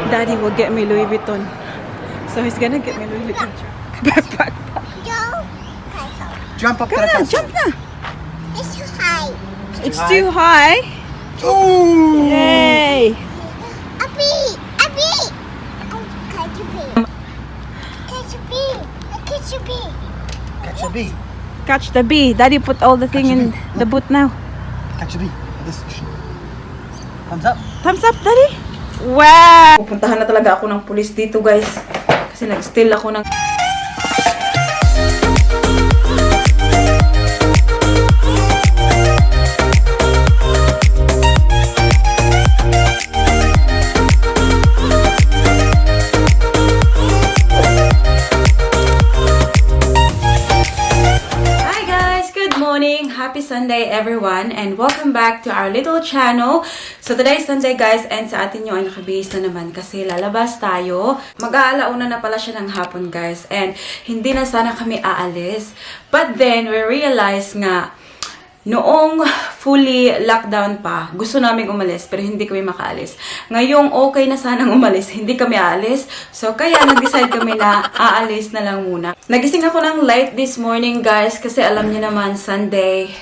Daddy will get me Louis Vuitton. So he's gonna get me Louis Vuitton backpack. Jump up to Come the na, castle. jump na. It's too high. It's too high. Ooh! Yay! Abby! Abby! Oh, catch a bee. Catch a bee. Catch a bee. Catch a bee. Catch the bee. Daddy put all the thing in the boot now. Catch a bee. This. Thumbs up. Thumbs up, Daddy. Wow! Pupuntahan na talaga ako ng pulis dito, guys. Kasi nag-steal ako ng... Happy Sunday everyone and welcome back to our little channel. So today is Sunday guys and sa atin nyo ay nakabihis na naman kasi lalabas tayo. Mag-aalauna na pala siya ng hapon guys and hindi na sana kami aalis. But then we realized nga noong fully lockdown pa, gusto namin umalis pero hindi kami makaalis. Ngayong okay na sanang umalis, hindi kami aalis. So kaya nag-decide kami na aalis na lang muna. Nagising ako ng late this morning guys kasi alam niyo naman Sunday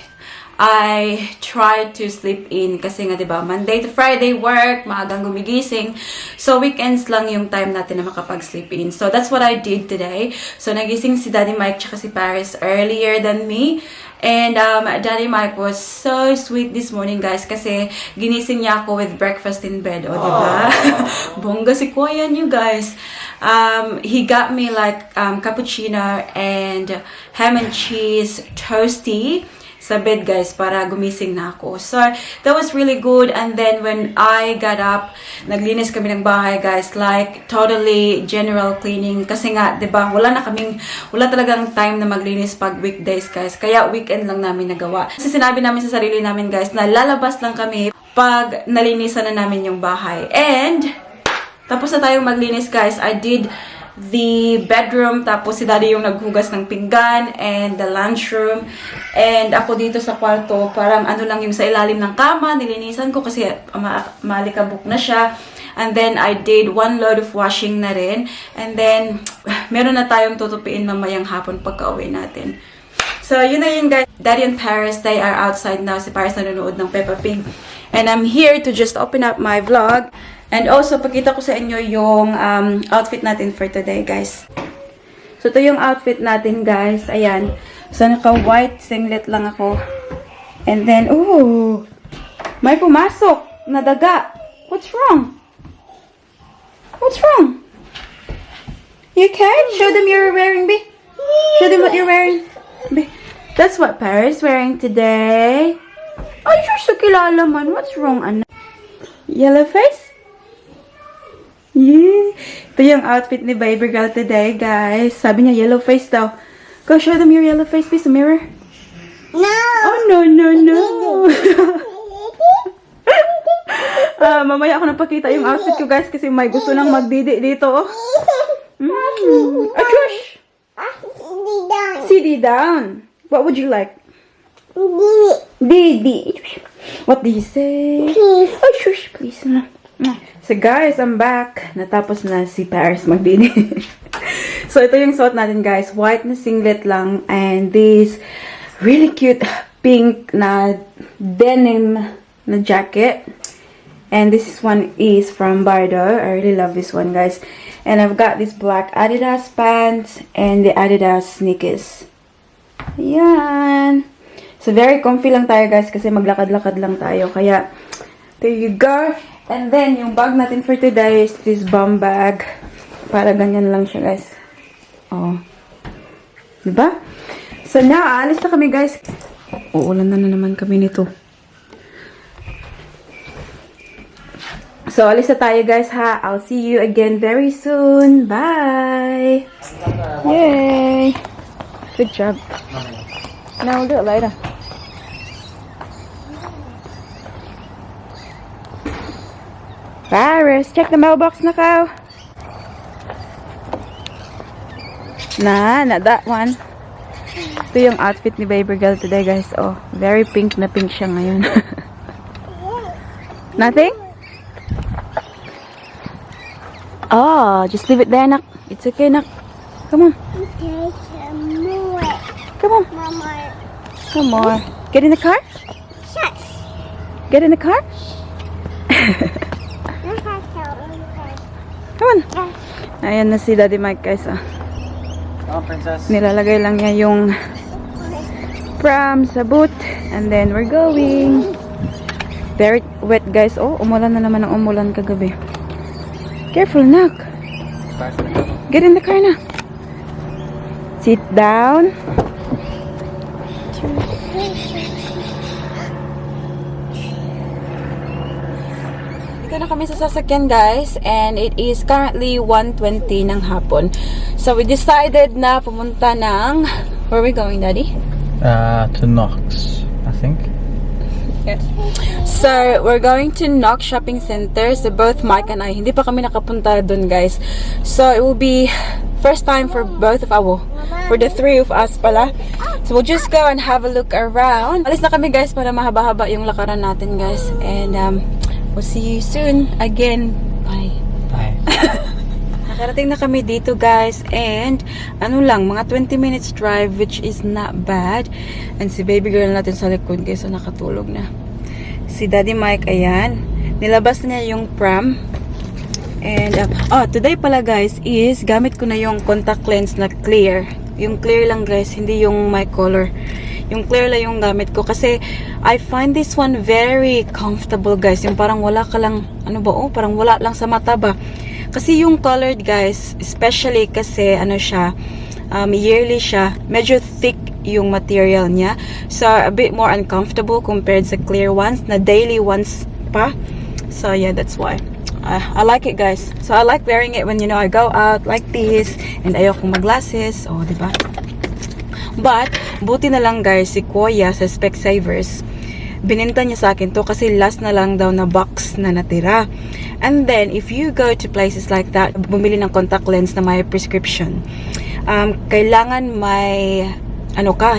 I tried to sleep in kasi nga 'di ba Monday to Friday work, maagang gumigising. So weekends lang yung time natin na makapag-sleep in. So that's what I did today. So nagising si Daddy Mike tsaka si Paris earlier than me. And Daddy Mike was so sweet this morning guys kasi ginising niya ako with breakfast in bed. O diba? Bongga si Kuya you guys. He got me like cappuccino and ham and cheese toasty sa bed guys para gumising na ako. So that was really good. And then when I got up, naglinis kami ng bahay guys, like totally general cleaning kasi nga 'di ba wala talagang time na maglinis pag weekdays guys, kaya weekend lang namin nagawa. Kasi sinabi namin sa sarili namin guys na lalabas lang kami pag nalinisan na namin yung bahay. And tapos na tayong maglinis guys, I did the bedroom, tapos si Daddy yung naghugas ng pinggan, and the lunchroom, and ako dito sa kwarto, parang ano lang yung sa ilalim ng kama, nilinisan ko kasi maalikabok na siya, and then I did one load of washing na rin, and then meron na tayong tutupiin mamayang hapon pagka-uwi natin. So yun na yun guys, Daddy and Paris, they are outside now, si Paris nanonood ng Peppa Pig, and I'm here to just open up my vlog. And also, pakita ko sa inyo yung outfit natin for today, guys. So, ito yung outfit natin, guys. Ayan. So, naka-white singlet lang ako. And then, ooh! May pumasok na daga. What's wrong? What's wrong? You okay? Show them you're wearing, B. Show them what you're wearing. B. That's what Paris wearing today. Ay, you're so kilala man. What's wrong, anak? Yellow face? Yeah. Ito yung outfit ni baby girl today, guys. Sabi niya, yellow face daw. Go show them your yellow face, please, mirror. No! Oh, no, no, no. Mamaya ako napakita yung outfit ko, guys, kasi may gusto nang magdidi dito, oh. Achush! CD down. What would you like? Didi. What do you say? Oh, shush, please. So guys, I'm back. Natapos na si Paris magdini. So ito yung suot natin guys. White na singlet lang. And this really cute pink na denim na jacket. And this one is from Bardo. I really love this one guys. And I've got this black Adidas pants and the Adidas sneakers. Ayan. So very comfy lang tayo guys kasi maglakad-lakad lang tayo. Kaya there you go. And then, yung bag natin for today is this bum bag. Para ganyan lang siya, guys. Oh. Diba? So, now, aalis na kami, guys. Uulan na naman kami nito. So, alis na tayo, guys, ha? I'll see you again very soon. Bye! Yay! Good job. Now, we'll do it later. Paris, check the mailbox na ka. Not that one. Ito yung outfit ni baby girl today, guys. Oh, very pink na pink siya ngayon. Nothing? Oh, just leave it there, nak. It's okay, nak. Come on. Okay, more. Come on. Mama. Come on. Get in the car. Shush. Get in the car. Come on. Ayan na si Daddy Mike, guys. Ah. Oh, princess. Nilalagay lang niya yung pram sa boot. And then we're going. Very wet, guys. Oh, umulan na naman ang umulan kagabi. Careful, nak. Get in the car na. Sit down. Dito na kami sa sasakyan, guys, and it is currently 1:20 ng hapon. So we decided na pumunta ng, where are we going, Daddy? To Knox, I think. Yes. So we're going to Knox Shopping Center. So both Mike and I, hindi pa kami nakapunta dun, guys. So it will be first time for both of for the three of us pala. So we'll just go and have a look around. Alis na kami, guys, para mahaba-haba yung lakaran natin, guys. And we'll see you soon again. Bye. Bye. Nakarating na kami dito, guys. And ano lang, mga 20 minutes drive, which is not bad. And si baby girl natin sa likod, guys, so nakatulog na. Si Daddy Mike, ayan. Nilabas niya yung pram. And today pala, guys, is gamit ko na yung contact lens na clear. Yung clear lang, guys, hindi yung my color. Yung clear lang yung gamit ko kasi I find this one very comfortable, guys. Yung parang wala ka lang, ano ba, parang wala lang sa mata ba. Kasi yung colored, guys, especially kasi ano siya, yearly siya, medyo thick yung material niya. So a bit more uncomfortable compared sa clear ones na daily ones pa. So yeah, that's why. I like it, guys. So I like wearing it when, you know, I go out like this and ayoko mag-glasses. Oh, diba? But, buti na lang, guys, si Kuya sa Specsavers, binenta niya sa akin to kasi last na lang daw na box na natira. And then, if you go to places like that, bumili ng contact lens na may prescription, kailangan may,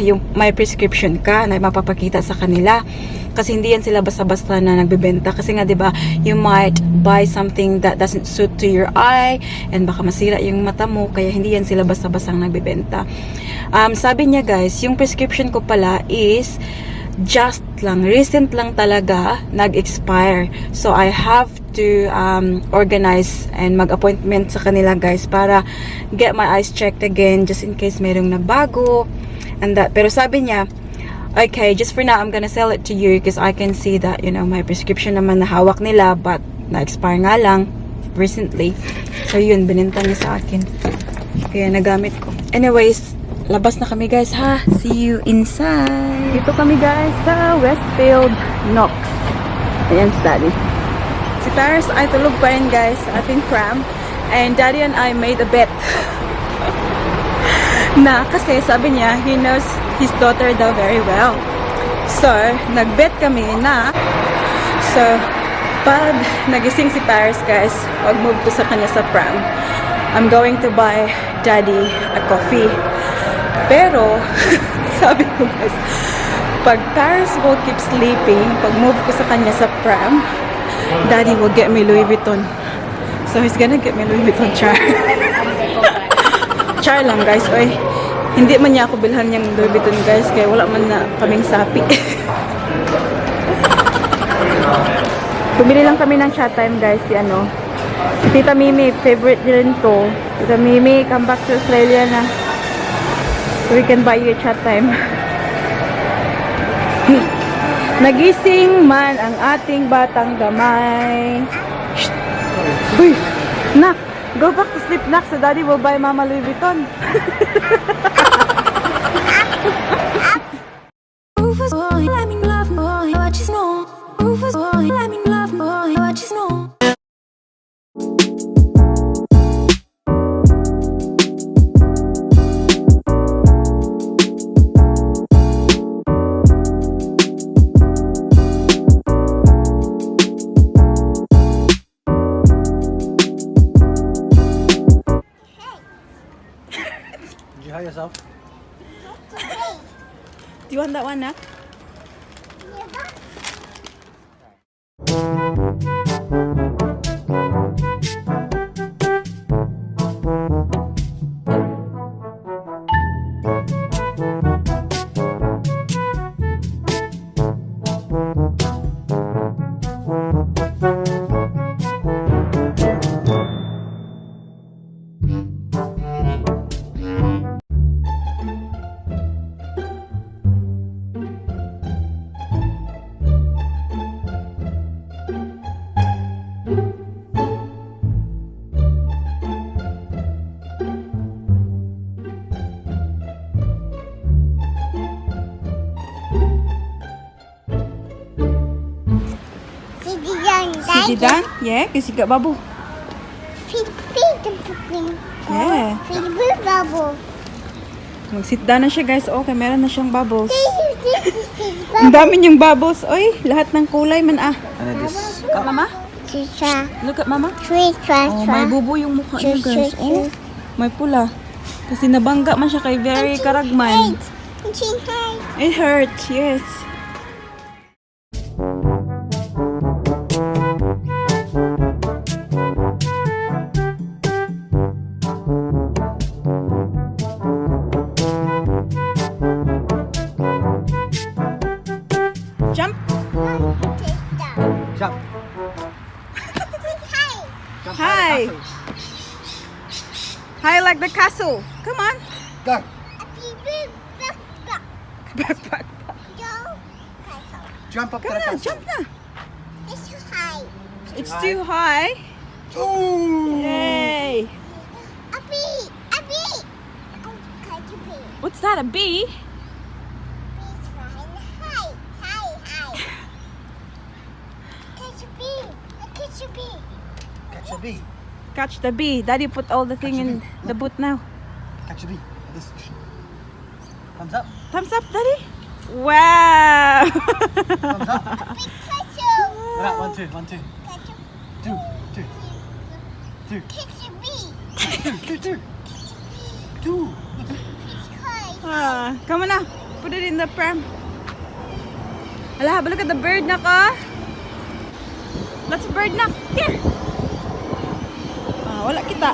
yung may prescription ka na mapapakita sa kanila. Kasi hindi yan sila basta-basta na nagbebenta. Kasi nga, diba, you might buy something that doesn't suit to your eye and baka masira yung mata mo. Kaya hindi yan sila basta-basta nagbebenta. Sabi niya, guys, yung prescription ko pala is just lang, recent lang talaga nag-expire. So, I have to organize and mag-appointment sa kanila, guys, para get my eyes checked again just in case mayroong nagbago. And that. Pero sabi niya, okay, just for now, I'm gonna sell it to you because I can see that, you know, my prescription naman nahawak nila but na-expire nga lang recently. So, yun, binenta niya sa akin. Kaya nagamit ko. Anyways, labas na kami, guys, ha? See you inside. Dito kami, guys, sa Westfield, Knox. Ayan si Daddy. Si Paris ay tulog pa rin, guys, sa ating pram. And Daddy and I made a bet. Na kasi sabi niya, he knows his daughter daw very well. So, nag-bet kami na, so, pag nagising si Paris, guys, pag-move ko sa kanya sa pram, I'm going to buy Daddy a coffee. Pero, sabi ko, guys, pag Paris will keep sleeping, pag-move ko sa kanya sa pram, Daddy will get me Louis Vuitton. So, he's gonna get me Louis Vuitton char. Char lang, guys. Oy, hindi man niya ako bilhan niyang Louis Vuitton, guys, kaya wala man na kaming sapi. Bumili lang kami ng chat time, guys, si Tita Mimi, favorite din to. Tita Mimi, come back to Australia na. So we can buy you a chat time. Nagising man ang ating batang gamay. Shh! Uy! Nak! Go back to sleep, nak. So Daddy will buy Mama Louis Vuitton. Did you hire yourself? Do you want that one, nak? Is it done? Yeah, kasi got bubble. Yeah. Feed bubble. Mag-sit down na siya guys. Okay, meron na siyang bubbles. This is Ang dami niyang bubbles. Oy, lahat ng kulay man ah. And then this Look at mama. Trisha. Look at mama. Trisha. Oh, may bubo yung mukha niya guys. Oh, may pula. Kasi nabangga man siya kay very karagman. It hurts, yes. Jump. jump. Jump Hi. high. Hi, like the castle. Come on. Go. Back, back. Jump up Come to the on, castle. jump na. It's too high. It's too high. Ooh. Yay. A bee. A bee. Oh, catch a bee. What's that, a bee? Bee's flying high. High, high. Catch a bee. Catch a bee. Catch a bee. Catch the bee. Daddy put all the thing Catch the in bee. the boot now. Catch a bee. This. Thumbs up. Thumbs up, Daddy. Wow. Thumbs up. Pikachu. What up? 1, 2, 1, 2. Catch a 2, 2, 2, Catch a bee. 2, 2, 2. 2. It's high. Come on now. Put it in the pram. Hala, have a look at the bird na ka. That's a bird na. Here. Wala kita.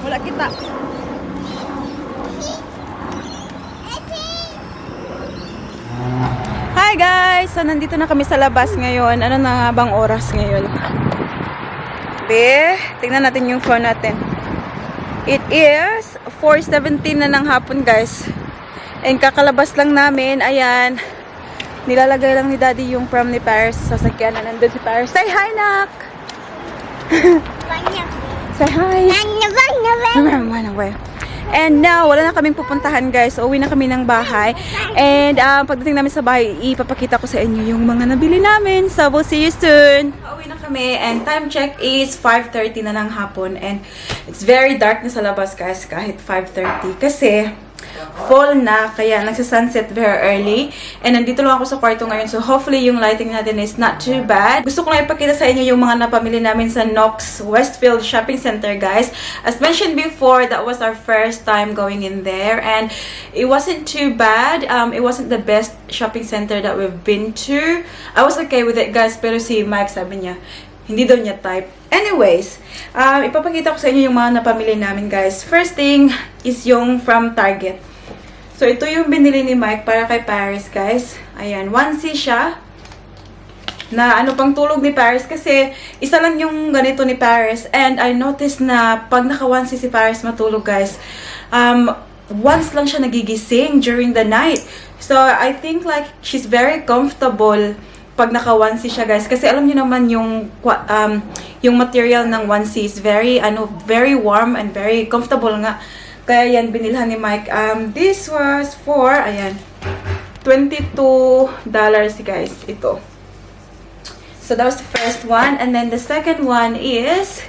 Wala kita. Hi guys! So, nandito na kami sa labas ngayon. Ano na nga bang oras ngayon? Be, tingnan natin yung phone natin. It is 4:17 na ng hapon guys. And kakalabas lang namin. Ayan. Nilalagay lang ni Daddy yung pram ni Paris sa sasakyan na nandun si Paris. Say hi, Nak! Say hi! Run away. And now, wala na kaming pupuntahan guys. Uwi na kami ng bahay. And pagdating namin sa bahay, ipapakita ko sa inyo yung mga nabili namin. So, we'll see you soon. Uwi na kami and time check is 5:30 na ng hapon. And it's very dark na sa labas guys kahit 5:30. Kasi fall na, kaya nagsa-sunset very early. And nandito lang ako sa kwarto ngayon. So, hopefully, yung lighting natin is not too bad. Gusto ko lang ipakita sa inyo yung mga napamili namin sa Knox Westfield Shopping Center, guys. As mentioned before, that was our first time going in there. And it wasn't too bad. It wasn't the best shopping center that we've been to. I was okay with it, guys. Pero si Mike, sabi niya, hindi daw niya type. Anyways, ipapakita ko sa inyo yung mga napamili namin, guys. First thing is yung from Target. So, ito yung binili ni Mike para kay Paris, guys. Ayan, onesie siya. Na ano pang tulog ni Paris kasi isa lang yung ganito ni Paris. And I noticed na pag naka-onesie si Paris matulog, guys, once lang siya nagigising during the night. So, I think like she's very comfortable pag naka-onesie siya, guys. Kasi alam niyo naman yung material ng onesie is very warm and very comfortable nga. Kaya yan, binilhan ni Mike. This was for, ayan, $22, guys, ito. So, that was the first one. And then, the second one is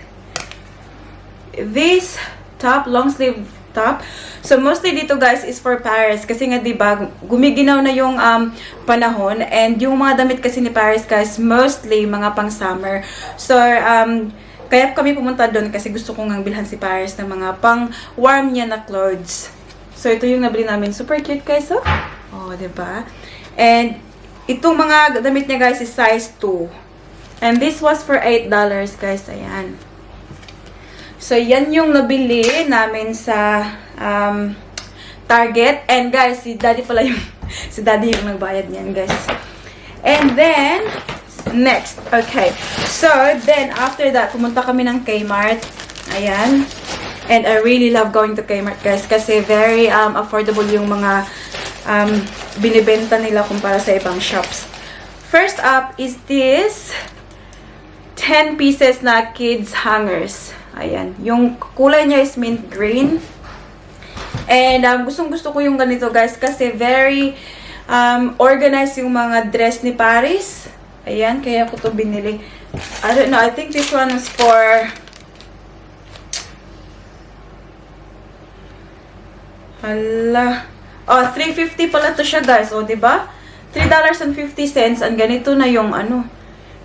this top, long sleeve top. So, mostly dito, guys, is for Paris. Kasi nga, diba, gumiginaw na yung panahon. And yung mga damit kasi ni Paris, guys, mostly mga pang summer. So, kaya kami pumunta doon kasi gusto kong ang bilhan si Paris ng mga pang-warm niya na clothes. So, ito yung nabili namin. Super cute, guys, oh. Oh, diba? And, itong mga damit niya, guys, is size 2. And this was for $8, guys. Ayan. So, yan yung nabili namin sa Target. And, guys, si Daddy pala yung si Daddy yung nagbayad niyan, guys. And then, next. Okay. So, then, after that, pumunta kami ng Kmart. Ayan. And I really love going to Kmart, guys. Kasi very affordable yung mga binibenta nila kumpara sa ibang shops. First up is this 10 pieces na kids hangers. Ayan. Yung kulay niya is mint green. And gustong-gusto ko yung ganito, guys. Kasi very organized yung mga dress ni Paris. Ayan, kaya ko to binili. I don't know, I think this one is for... Hala. Oh, $3.50 pala to siya, guys. O, diba? $3.50. Ang ganito na yung, ano,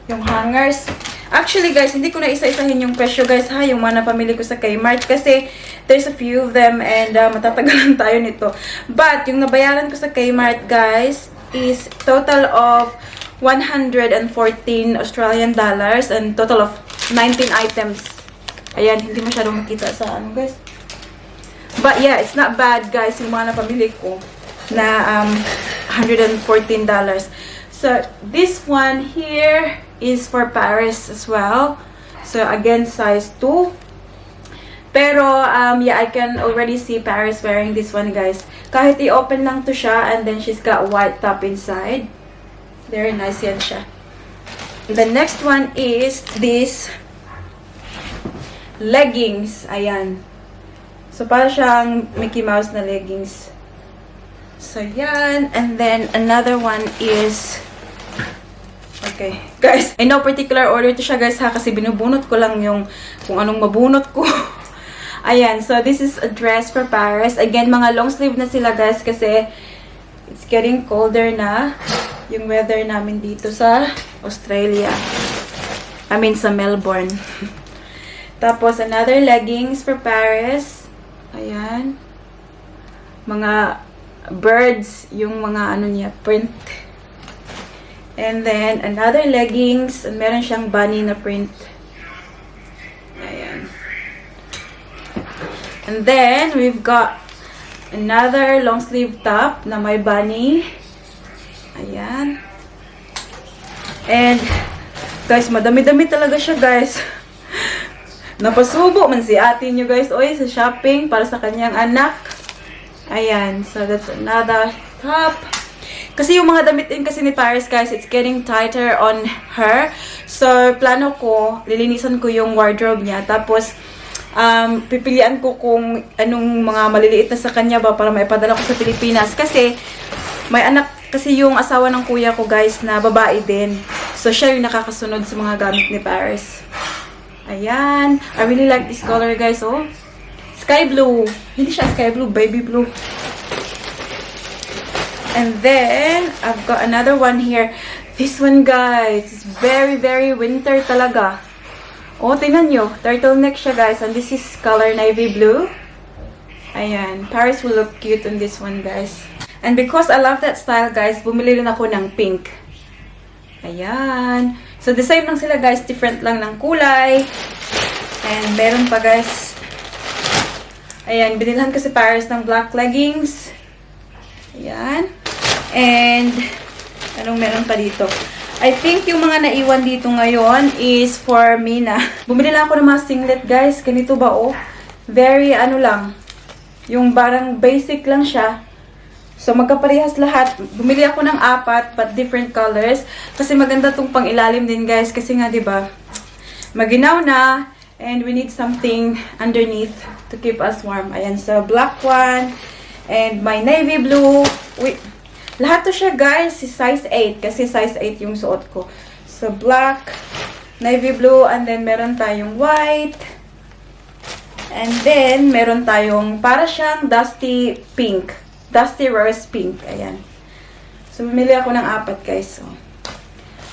yung hangers. Actually, guys, hindi ko na isa-isahin yung presyo, guys, ha? Yung mga napamili ko sa Kmart. Kasi, there's a few of them and matatagalan tayo nito. But, yung nabayaran ko sa Kmart, guys, is total of 114 Australian dollars and total of 19 items. Ayan, hindi masyadong makita sa ano, guys. But yeah, it's not bad, guys, yung mga napamili ko na $114. So, this one here is for Paris as well. So, again, size 2. Pero, yeah, I can already see Paris wearing this one, guys. Kahit i-open lang to siya and then she's got white top inside. Very nice yan siya. The next one is this leggings. Ayan. So, para siyang Mickey Mouse na leggings. So, yan. And then, another one is... Okay. Guys, in no particular order to siya, guys, ha? Kasi binubunot ko lang yung kung anong mabunot ko. Ayan. So, this is a dress for Paris. Again, mga long sleeve na sila, guys, kasi it's getting colder na yung weather namin dito sa Australia. I mean, sa Melbourne. Tapos, another leggings for Paris. Ayan. Mga birds, yung mga ano niya, print. And then, another leggings. And meron siyang bunny na print. Ayan. And then, we've got another long sleeve top na may bunny. Ayan. And, guys, madami-dami talaga siya, guys. Napasubo man si ate nyo, guys, oy, sa shopping para sa kanyang anak. Ayan. So, that's another top. Kasi yung mga damit din kasi ni Paris, guys, it's getting tighter on her. So, plano ko, lilinisan ko yung wardrobe niya. Tapos, pipilian ko kung anong mga maliliit na sa kanya ba para maipadala ko sa Pilipinas. Kasi, may anak kasi yung asawa ng kuya ko, guys, na babae din. So, siya yung nakakasunod sa mga gamit ni Paris. Ayan. I really like this color, guys, oh. Sky blue. Hindi siya sky blue, baby blue. And then, I've got another one here. This one, guys, is very, very winter talaga. Oh, tingnan nyo. Turtleneck siya, guys. And this is color navy blue. Ayan. Paris will look cute on this one, guys. And because I love that style, guys, bumili rin ako ng pink. Ayan. So, the same lang sila, guys. Different lang ng kulay. And meron pa, guys. Ayan. Binilhan ko si Paris ng black leggings. Ayan. And, anong meron pa dito? I think yung mga naiwan dito ngayon is for me na. Bumili lang ako ng mga singlet, guys. Ganito ba, oh? Very, ano lang. Yung parang basic lang siya. So, magkaparehas lahat. Bumili ako ng 4, but different colors. Kasi maganda tong pang ilalim din, guys. Kasi nga, diba, maginaw na. And we need something underneath to keep us warm. Ayan, so, black one. And my navy blue. Wait. Lahat to siya, guys, is size 8. Kasi size 8 yung suot ko. So, black, navy blue, and then meron tayong white. And then, meron tayong para siyang dusty pink. Dusty rose pink. Ayan. So, bumili ako ng 4, guys.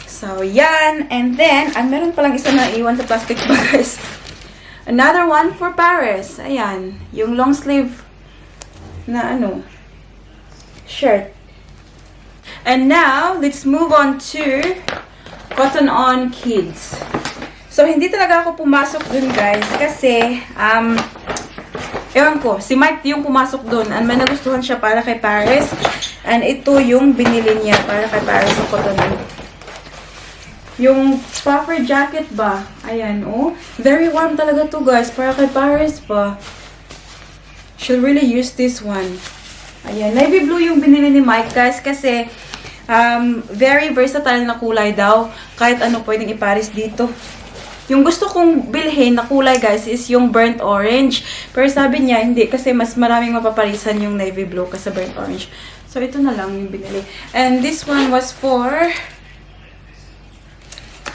So, yan. And then, meron palang isa na iwan sa plastic bag, guys. Another one for Paris. Ayan. Yung long sleeve na ano, shirt. And now, let's move on to Cotton On Kids. So, hindi talaga ako pumasok dun, guys. Kasi, ewan ko, si Mike yung pumasok dun. And may nagustuhan siya para kay Paris. And ito yung binili niya para kay Paris sa Cotton On. Yung puffer jacket ba? Ayan, oh. Very warm talaga to, guys. Para kay Paris pa. She'll really use this one. Ayan. Navy blue yung binili ni Mike, guys. Kasi, very versatile na kulay daw. Kahit ano pwedeng iparis dito. Yung gusto kong bilhin na kulay, guys, is yung burnt orange. Pero sabi niya, hindi. Kasi mas maraming mapaparisan yung navy blue kasi burnt orange. So, ito na lang yung binili. And this one was for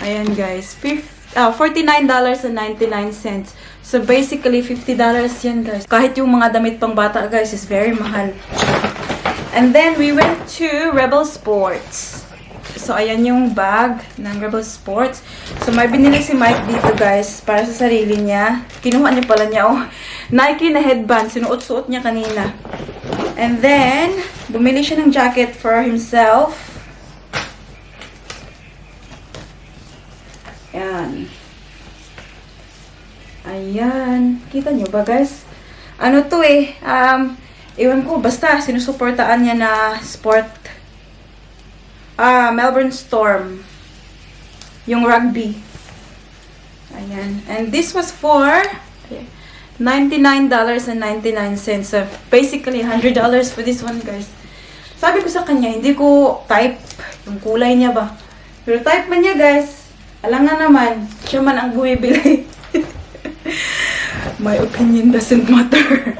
Ayan guys, $49.99. So basically, $50 yan guys. Kahit yung mga damit pang bata guys is very mahal. And then we went to Rebel Sports. So ayan yung bag ng Rebel Sports. So may binili si Mike dito guys para sa sarili niya. Kinuha niya pala niya Nike na headband. Sinuot-suot niya kanina. And then, bumili siya ng jacket for himself. Ayan. Ayan. Kita nyo ba guys? Ano to iwan ko. Basta, sinusuportaan niya na sport. Melbourne Storm. Yung rugby. Ayan. And this was for $99.99. So, basically, $100 for this one, guys. Sabi ko sa kanya, hindi ko type yung kulay niya ba. Pero type man niya, guys. Alam nga naman, siya man ang bumibili. My opinion doesn't matter.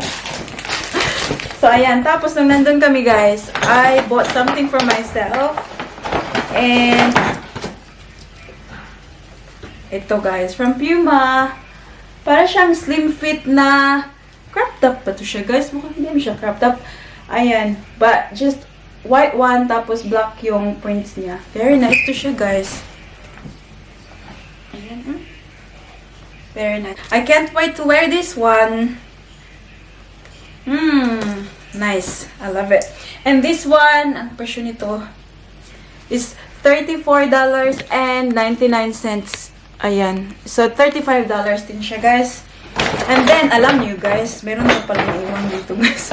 So, ayan. Tapos, nung nandun kami, guys, I bought something for myself. And, ito, guys, from Puma. Para siyang slim fit na crop top pa to siya, guys. Mukhang hindi siya crop top. Ayan. But, just white one, tapos black yung prints niya. Very nice to siya, guys. Ayan. Very nice. I can't wait to wear this one. Nice. I love it. And this one, ang presyo nito, is $34.99. Ayan. So, $35 din siya, guys. And then, alam nyo, guys, meron na pala naiwan dito, guys.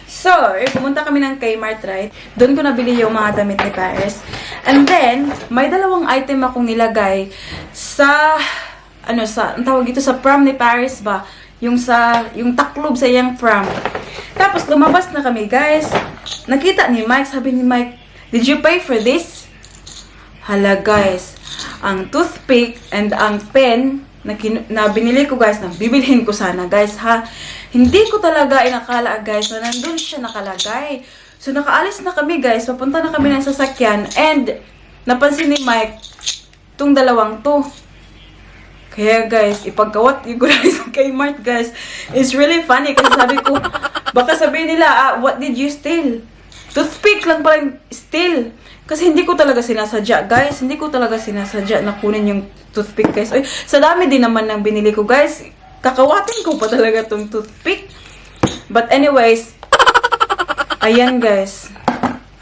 So, pumunta kami ng Kmart, right? Doon ko nabili yung mga damit ni Paris. And then, may dalawang item akong nilagay sa, ang tawag dito, sa prom ni Paris ba? Yung taklob sa iyang prom. Tapos, lumabas na kami, guys. Nakita ni Mike, sabi ni Mike, "Did you pay for this?" Hala, guys. Ang toothpick and ang pen na binili ko, guys, na bibilhin ko sana, guys, ha. Hindi ko talaga inakala, guys, na nandun siya nakalagay. So, nakaalis na kami, guys. Papunta na kami ng sasakyan. And, napansin ni Mike, itong dalawang to. Kaya, guys, ipagkawat yung gulay sa Kmart, guys. It's really funny. Kasi sabi ko, baka sabihin nila, what did you steal? Toothpick lang pala yung steal. Kasi hindi ko talaga sinasadya, guys. Hindi ko talaga sinasadya na kunin yung toothpick, guys. Ay, sa dami din naman ng binili ko, guys. Kakawatin ko pa talaga tong toothpick. But anyways, ayan, guys.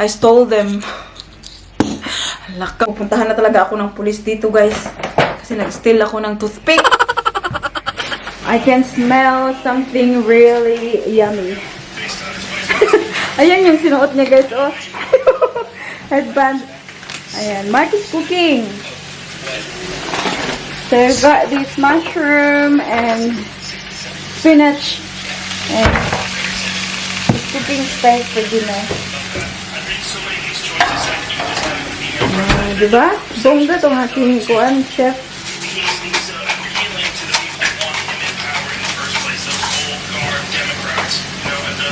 I stole them. Laka. Pupuntahan na talaga ako ng pulis dito, guys. Kasi nag-steal ako ng toothpick. I can smell something really yummy. Ayan yung sinuot niya, guys. Oh. Headband. Ayan. Mark is cooking. So, I've got this mushroom and spinach. And he's cooking steak for dinner. Diba? Bongga itong aking kuwan, chef.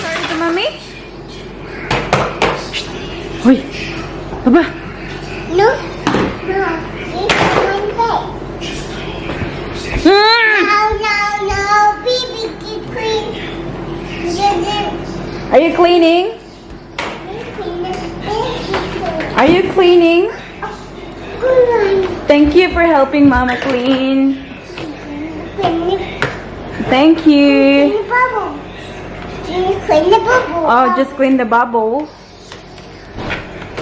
Sorry to mommy? Hoy! Aba! No. No. It's No. Baby, get clean. Are you cleaning? Are you cleaning? Thank you for helping Mama clean. Thank you. Clean the bubble. Oh, just clean the bubble.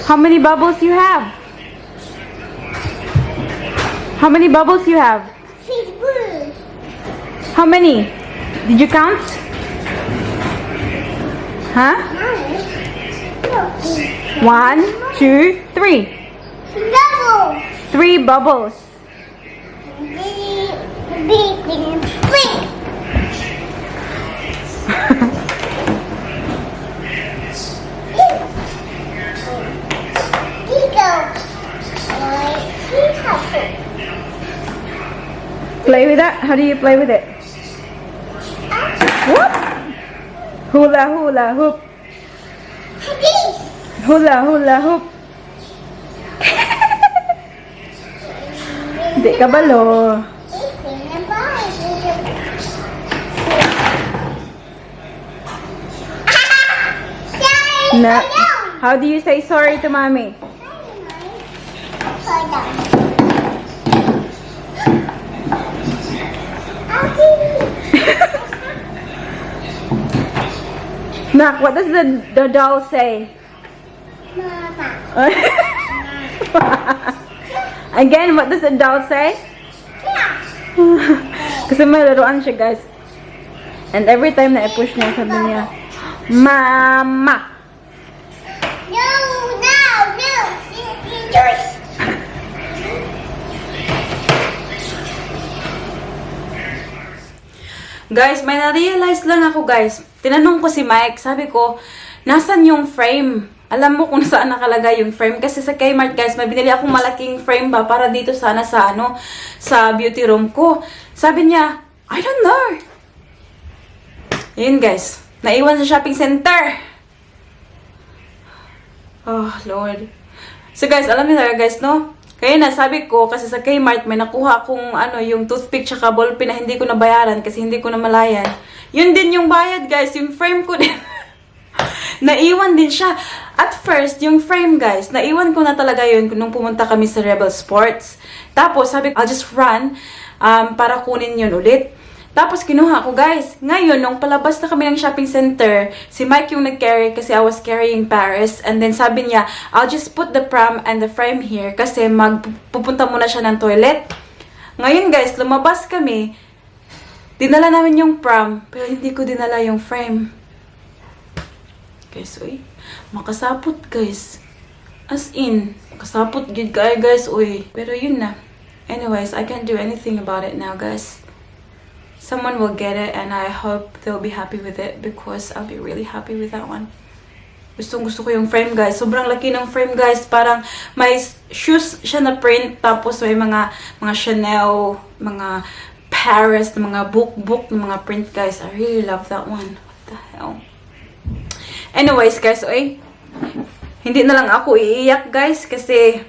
How many bubbles you have? How many bubbles you have? She's blue. How many? Did you count? Huh? 1, 2, 3. Bubble. 3 bubbles. Big. Play with that? How do you play with it? Whoop! Hula hula hoop. Hula hula hoop. Di kabalo. Na, how do you say sorry to mommy? Nak, what does the doll say? Mama. Again, what does the doll say? Kasi may laruan siya, guys. And every time na i-push niya, sabi niya, Mama! No, no, no. Yours. Guys, may na-realize lang ako, guys. Tinanong ko si Mike, sabi ko, nasan yung frame? Alam mo kung saan nakalagay yung frame? Kasi sa Kmart, guys, may binili akong malaking frame ba para dito sana sa, sa beauty room ko. Sabi niya, I don't know. Yun, guys. Naiwan sa shopping center. Oh, Lord. So, guys, alam niyo talaga, guys, no? Kaya nasabi ko, kasi sa Kmart, may nakuha akong, yung toothpick tsaka ballpen na hindi ko nabayaran kasi hindi ko na malayan. Yun din yung bayad, guys. Yung frame ko din. Naiwan din siya. At first, yung frame, guys, naiwan ko na talaga yun nung pumunta kami sa Rebel Sports. Tapos, sabi ko, I'll just run para kunin yun ulit. Tapos, kinuha ko, guys. Ngayon, nung palabas na kami ng shopping center, si Mike yung nag-carry kasi I was carrying Paris. And then, sabi niya, I'll just put the pram and the frame here kasi pupunta muna siya ng toilet. Ngayon, guys, lumabas kami. Dinala namin yung pram, pero hindi ko dinala yung frame. Guys, uy. Makasapot, guys. As in, makasapot good guy, guys, uy. Pero yun na. Anyways, I can't do anything about it now, guys. Someone will get it and I hope they'll be happy with it because I'll be really happy with that one. Gusto ko yung frame, guys. Sobrang laki ng frame, guys. Parang may shoes siya na print tapos may mga Chanel, mga Paris, mga book, mga print, guys. I really love that one. What the hell? Anyways, guys, hindi na lang ako iiyak, guys, kasi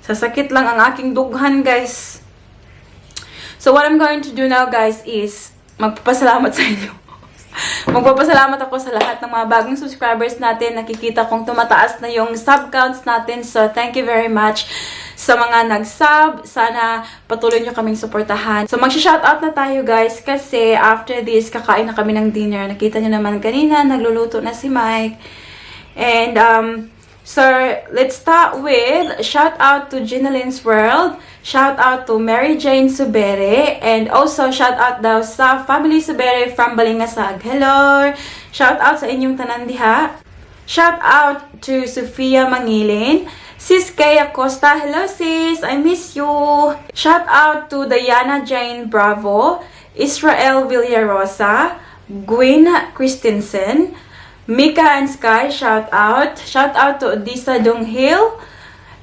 sasakit lang ang aking dughan, guys. So, what I'm going to do now, guys, is magpapasalamat sa inyo. Magpapasalamat ako sa lahat ng mga bagong subscribers natin. Nakikita kong tumataas na yung sub counts natin. So, thank you very much sa mga nag-sub. Sana patuloy nyo kaming suportahan. So, mag-shoutout na tayo, guys, kasi after this, kakain na kami ng dinner. Nakita nyo naman kanina, nagluluto na si Mike. And, so, let's start with shout out to Ginaline's World, shout out to Mary Jane Subere, and also shout out daw sa Family Subere from Balingasag. Hello! Shout out sa inyong tanan diha. Shout out to Sofia Mangilin, Sis Kay Acosta. Hello sis, I miss you. Shout out to Diana Jane Bravo, Israel Villarosa, Gwen Christensen, Mika and Sky, shout out. Shout out to Odisa Donghil,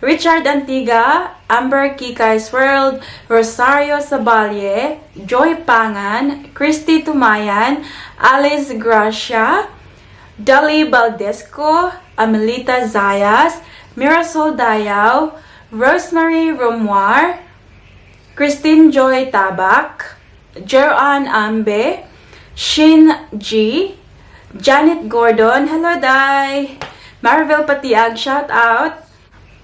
Richard Antiga, Amber Kikai's World, Rosario Sabalye, Joy Pangan, Christy Tumayan, Alice Gracia, Dali Baldesco, Amelita Zayas, Mirasol Dayaw, Rosemary Romuar, Christine Joy Tabak, Jeroan Ambe, Shin G, Janet Gordon, hello Dai. Marvel Patiag, shout out.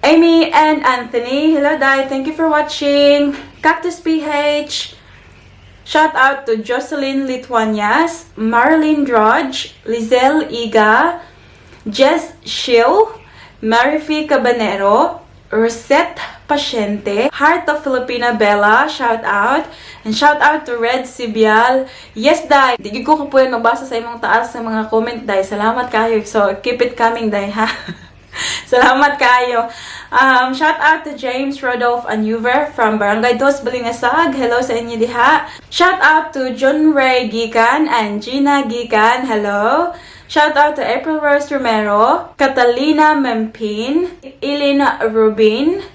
Amy and Anthony, hello Dai, thank you for watching. Cactus PH, shout out to Jocelyn Lituanias, Marilyn Drudge, Lizelle Iga, Jess Schill, Marifi Cabanero, Rosette Pasyente, Heart of Filipina Bella, shout out. And shout out to Red Sibial. Yes, Dai. Di ko po yan mabasa sa imong taas sa mga comment, Dai. Salamat kayo. So, keep it coming, Dai, ha? Salamat kayo. Shout out to James Rodolph Anuver from Barangay Dos, Balingasag. Hello sa inyo diha. Shout out to John Ray Gikan and Gina Gikan. Hello. Shout out to April Rose Romero, Catalina Mempin, Elena Rubin,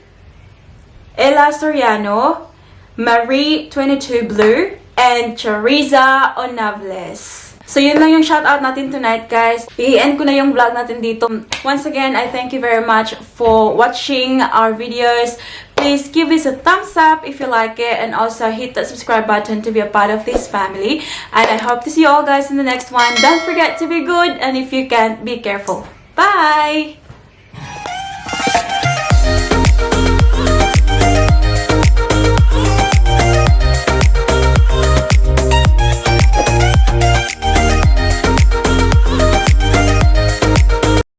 Ella Soriano, Marie 22 Blue, and Chariza Onables. So, yun lang yung shoutout natin tonight, guys. I-end ko na yung vlog natin dito. Once again, I thank you very much for watching our videos. please give this a thumbs up if you like it, and also hit that subscribe button to be a part of this family. And I hope to see you all guys in the next one. Don't forget to be good, and if you can, be careful. Bye!